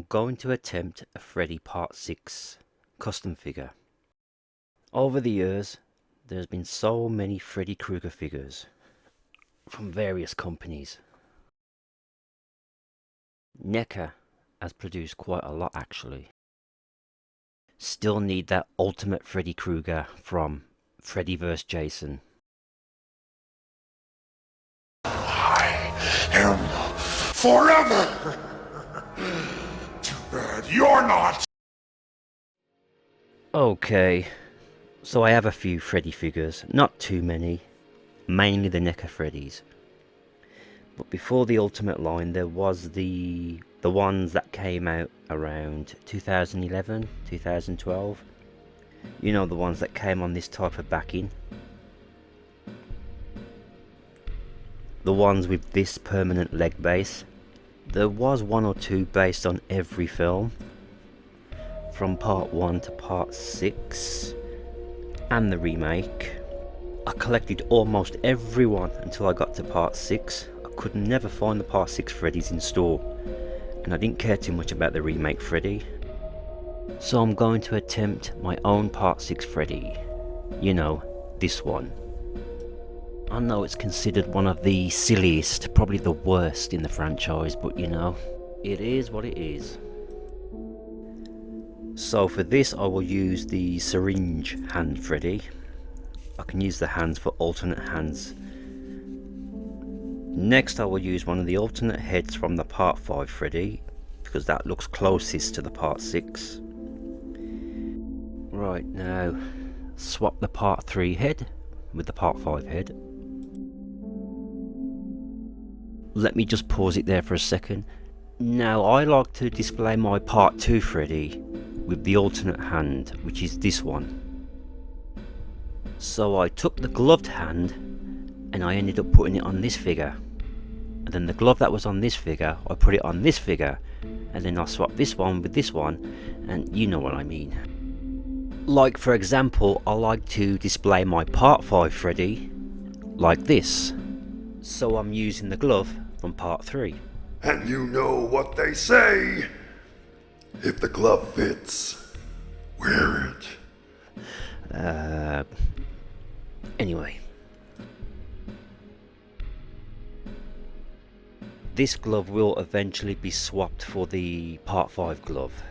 I'm going to attempt a Freddy Part 6 custom figure. Over the years, there's been so many Freddy Krueger figures from various companies. NECA has produced quite a lot actually. Still need that ultimate Freddy Krueger from Freddy vs. Jason. I am forever! Too bad you're not! Okay, so I have a few Freddy figures, not too many, mainly the NECA Freddys. But before the Ultimate line, there was the ones that came out around 2011, 2012. You know, the ones that came on this type of backing. The ones with this permanent leg base. There was one or two based on every film, from part 1 to part 6 and the remake. I collected almost every one until I got to part 6. I could never find the part 6 Freddys in store, and I didn't care too much about the remake Freddy. So I'm going to attempt my own part 6 Freddy. You know, this one. I know it's considered one of the silliest, probably the worst in the franchise, but you know, it is what it is. So for this I will use the syringe hand Freddy. I can use the hands for alternate hands. Next I will use one of the alternate heads from the part 5 Freddy, because that looks closest to the part 6. Right, now swap the part 3 head with the part 5 head. Let me just pause it there for a second. Now I like to display my part 2 Freddy with the alternate hand, which is this one. So I took the gloved hand and I ended up putting it on this figure, and then the glove that was on this figure I put it on this figure, and then I swapped this one with this one, and you know what I mean. Like for example, I like to display my part 5 Freddy like this, so I'm using the glove from part 3. And you know what they say. If the glove fits, wear it. Anyway. This glove will eventually be swapped for the part 5 glove.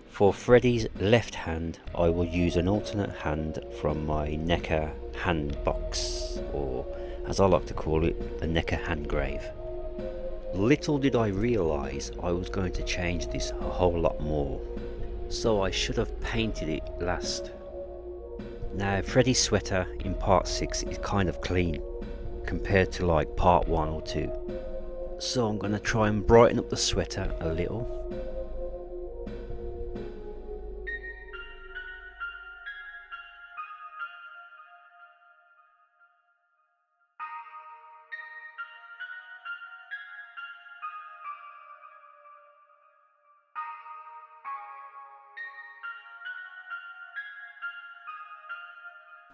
For Freddy's left hand, I will use an alternate hand from my NECA hand box, or as I like to call it, the NECA hand grave. Little did I realise I was going to change this a whole lot more, so I should have painted it last. Now Freddy's sweater in part 6 is kind of clean compared to like part 1 or 2, so I'm going to try and brighten up the sweater a little.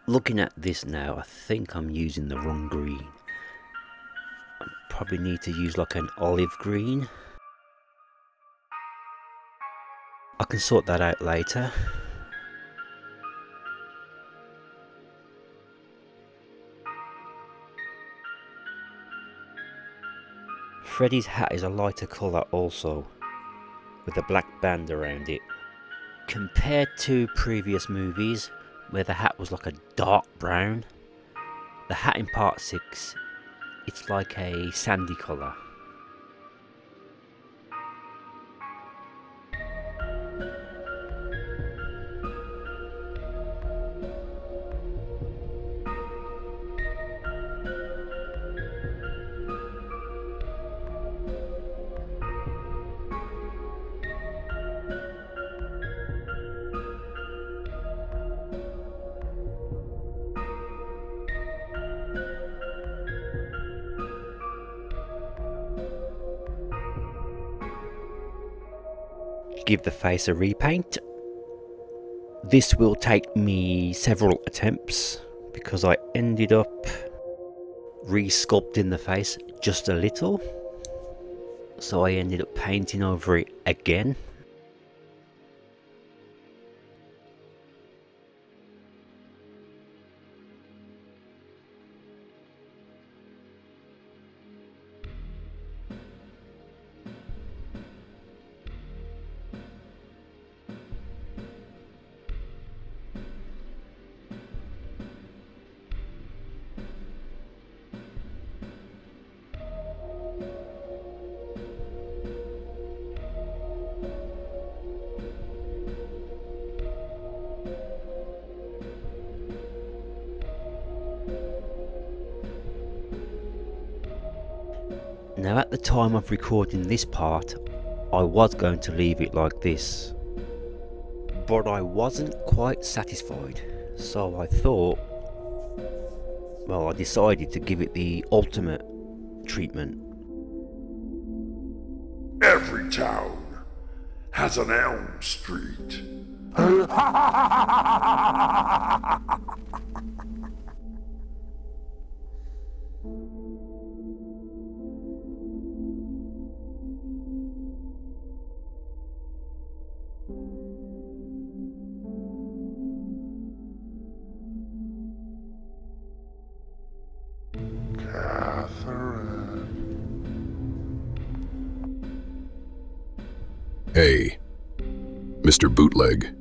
Looking at this now, I think I'm using the wrong green. I probably need to use like an olive green. I can sort that out later. Freddy's hat is a lighter colour also, with a black band around it. Compared to previous movies, where the hat was like a dark brown, the hat in part 6, it's like a sandy colour. Give the face a repaint. This will take me several attempts because I ended up resculpting the face just a little, so I ended up painting over it again. Now at the time of recording this part, I was going to leave it like this, but I wasn't quite satisfied, so I thought, well, I decided to give it the ultimate treatment. Every town has an Elm Street. Hey, Mr. Bootleg,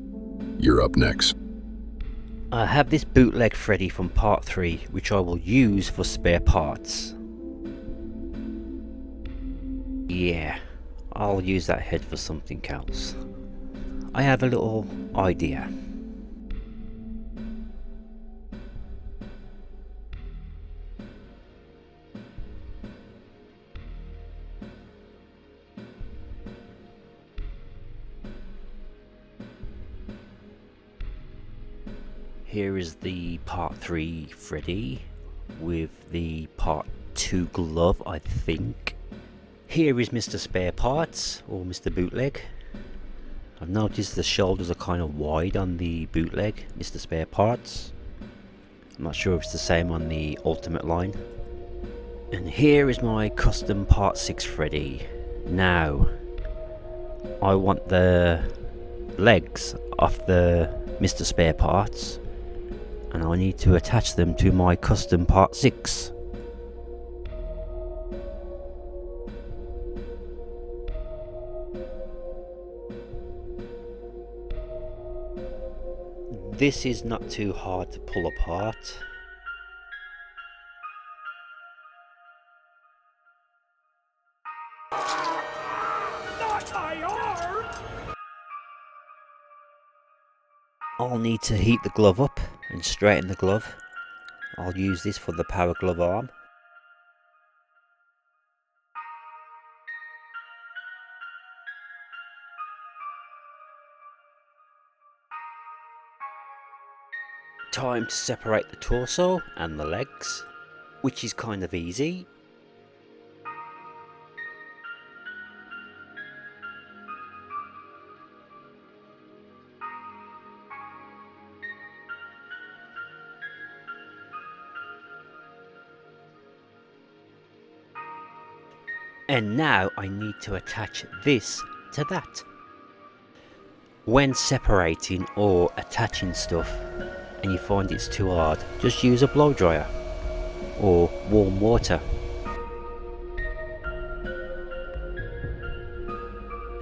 you're up next. I have this bootleg Freddy from part 3, which I will use for spare parts. Yeah, I'll use that head for something else. I have a little idea. Here is the part 3 Freddy with the part 2 glove, I think. Here is Mr. Spare Parts, or Mr. Bootleg. I've noticed the shoulders are kind of wide on the bootleg, Mr. Spare Parts. I'm not sure if it's the same on the Ultimate line. And here is my custom part 6 Freddy. Now, I want the legs off the Mr. Spare Parts, and I need to attach them to my custom part 6. This is not too hard to pull apart. Not my arm! I'll need to heat the glove up and straighten the glove. I'll use this for the power glove arm. Time to separate the torso and the legs, which is kind of easy. And now I need to attach this to that. When separating or attaching stuff and you find it's too hard, just use a blow dryer or warm water.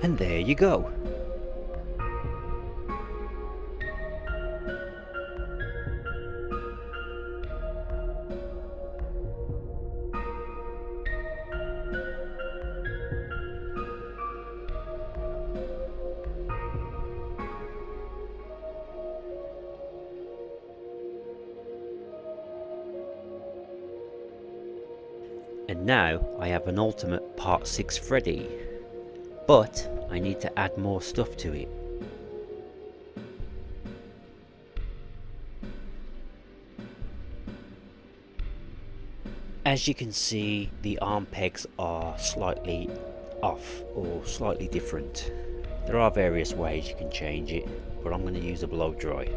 And there you go. And now I have an ultimate part 6 Freddy, but I need to add more stuff to it. As you can see, the arm pegs are slightly off or slightly different. There are various ways you can change it, but I'm going to use a blow dry.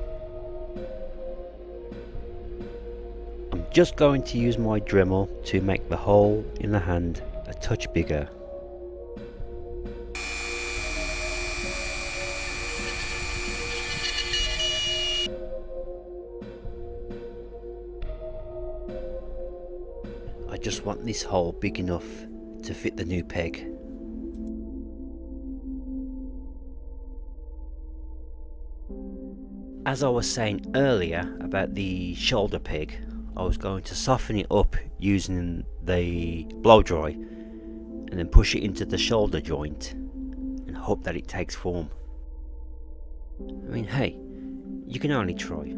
I'm just going to use my Dremel to make the hole in the hand a touch bigger. I just want this hole big enough to fit the new peg. As I was saying earlier about the shoulder peg, I was going to soften it up using the blow dry and then push it into the shoulder joint and hope that it takes form. I mean, hey, you can only try.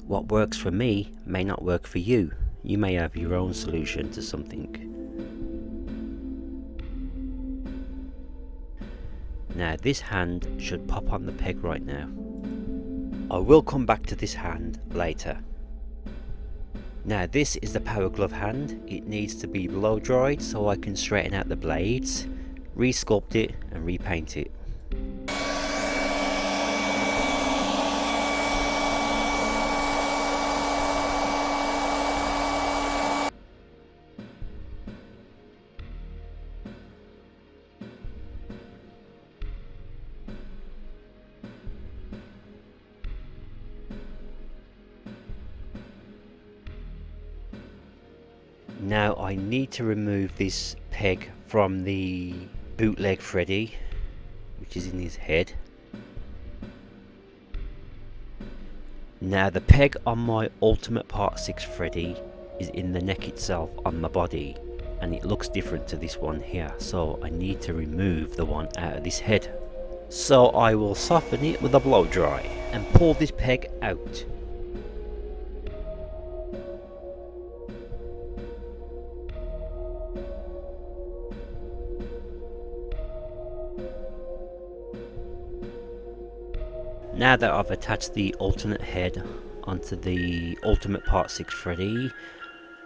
What works for me may not work for you. You may have your own solution to something. Now this hand should pop on the peg right now. I will come back to this hand later. Now this is the power glove hand. It needs to be blow dried so I can straighten out the blades, resculpt it and repaint it. Now I need to remove this peg from the bootleg Freddy, which is in his head. Now the peg on my Ultimate Part 6 Freddy is in the neck itself on the body, and it looks different to this one here, so I need to remove the one out of this head. So I will soften it with a blow dry and pull this peg out. Now that I've attached the alternate head onto the Ultimate Part 6 Freddy,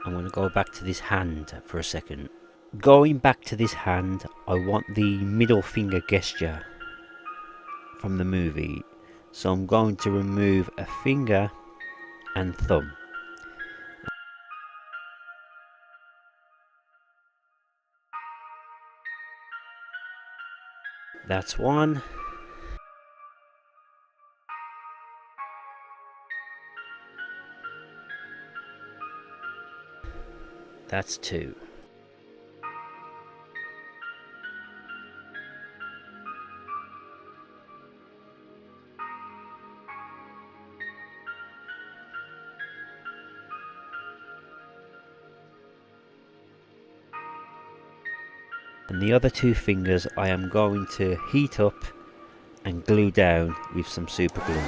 I'm going to go back to this hand for a second. Going back to this hand, I want the middle finger gesture from the movie. So I'm going to remove a finger and thumb. That's one. That's two. And the other two fingers I am going to heat up and glue down with some super glue.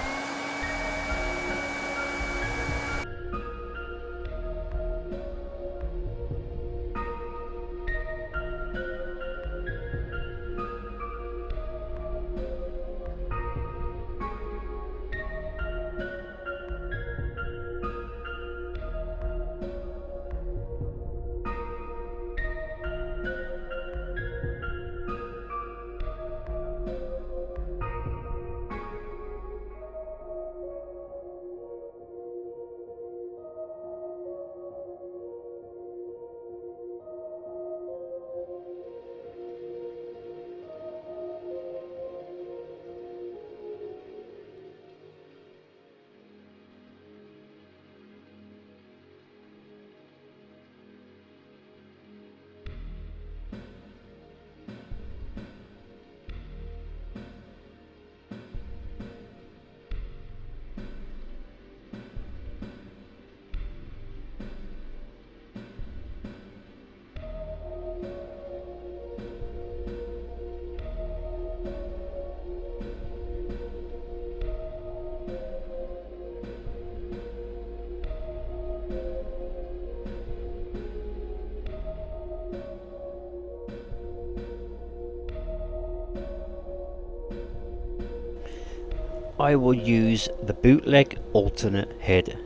I will use the bootleg alternate head,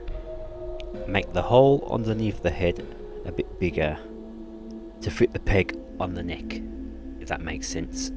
make the hole underneath the head a bit bigger to fit the peg on the neck, if that makes sense.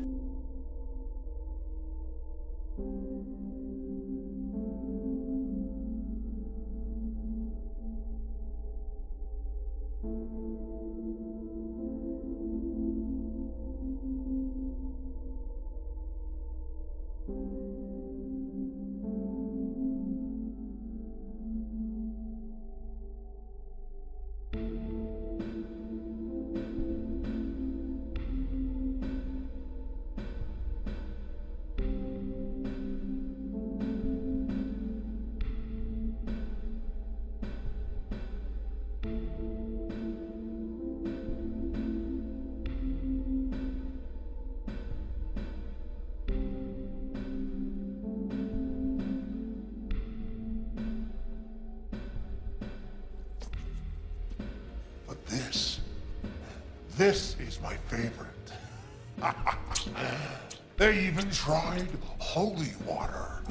This is my favorite. They even tried holy water.